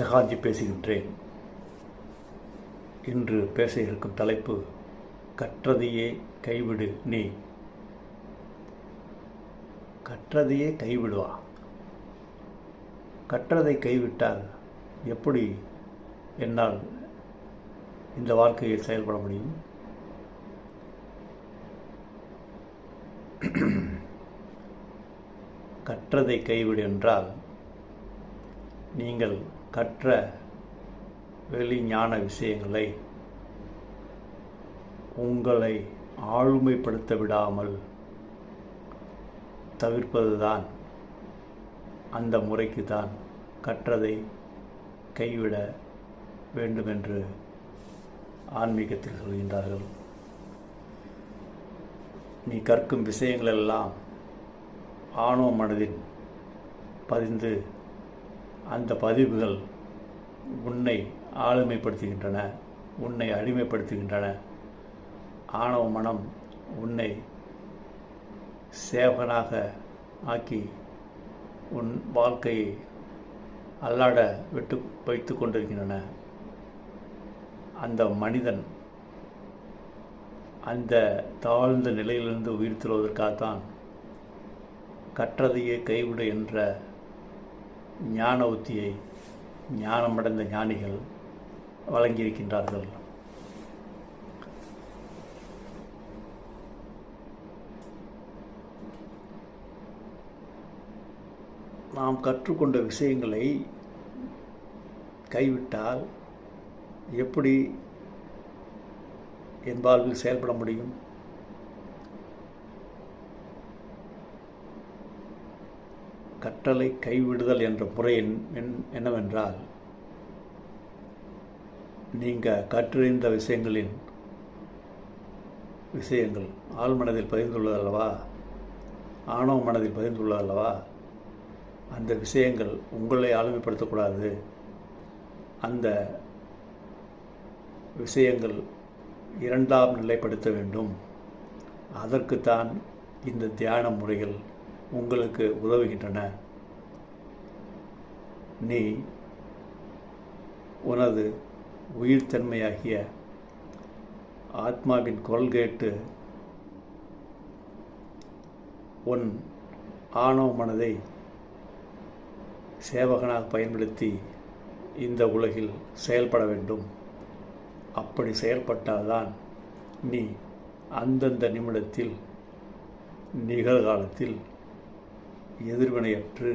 ஷஹாஜி பேசுகின்றேன். இன்று பேச இருக்கும் தலைப்பு, கற்றதையே கைவிடு நீ. கற்றதையே கைவிடுவா? கற்றதை கைவிட்டால் எப்படி என்னால் இந்த வாழ்க்கையில் செயல்பட முடியும்? கற்றதை கைவிடு என்றால், நீங்கள் கற்ற வெளிஞான விஷயங்களை உங்களை ஆளுமைப்படுத்த விடாமல் தவிர்ப்பதுதான். அந்த முறைக்கு தான் கற்றதை கைவிட வேண்டுமென்று ஆன்மீகத்தில் சொல்கின்றார்கள். நீ கற்கும் விஷயங்களெல்லாம் ஆணவ மனதில் பதிந்து அந்த பதிவுகள் உன்னை ஆளுமைப்படுத்துகின்றன, உன்னை அடிமைப்படுத்துகின்றன. ஆணவ மனம் உன்னை சேவகனாக ஆக்கி உன் வாழ்க்கையை அல்லாட விட்டு வைத்து கொண்டிருக்கின்றன. அந்த மனிதன் அந்த தாழ்ந்த நிலையிலிருந்து உயிர் தருவதற்காகத்தான் கற்றதையே கைவிடு என்ற ஞான உத்தியை ஞானமடைந்த ஞானிகள் வழங்கியிருக்கின்றார்கள். நாம் கற்றுக்கொண்ட விஷயங்களை கைவிட்டால் எப்படி என் வாழ்வில் செயல்பட முடியும்? கற்றலை கைவிடுதல் என்ற முறை என்னவென்றால், நீங்கள் கற்றறிந்த விஷயங்கள் ஆழ்மனதில் பதிந்துள்ளதல்லவா, ஆணவ மனதில் பதிந்துள்ளதல்லவா, அந்த விஷயங்கள் உங்களை ஆளுமைப்படுத்தக்கூடாது. அந்த விஷயங்கள் இரண்டாம் நிலைப்படுத்த வேண்டும். அதற்குத்தான் இந்த தியான முறைகள் உங்களுக்கு உதவுகின்றன. நீ உனது உயிர்த்தன்மையாகிய ஆத்மாவின் குரல் கேட்டு உன் ஆணவ மனதை சேவகனாக பயன்படுத்தி இந்த உலகில் செயல்பட வேண்டும். அப்படி செயல்பட்டால்தான் நீ அந்தந்த நிமிடத்தில் நிகழ்காலத்தில் எதிர்வினையற்று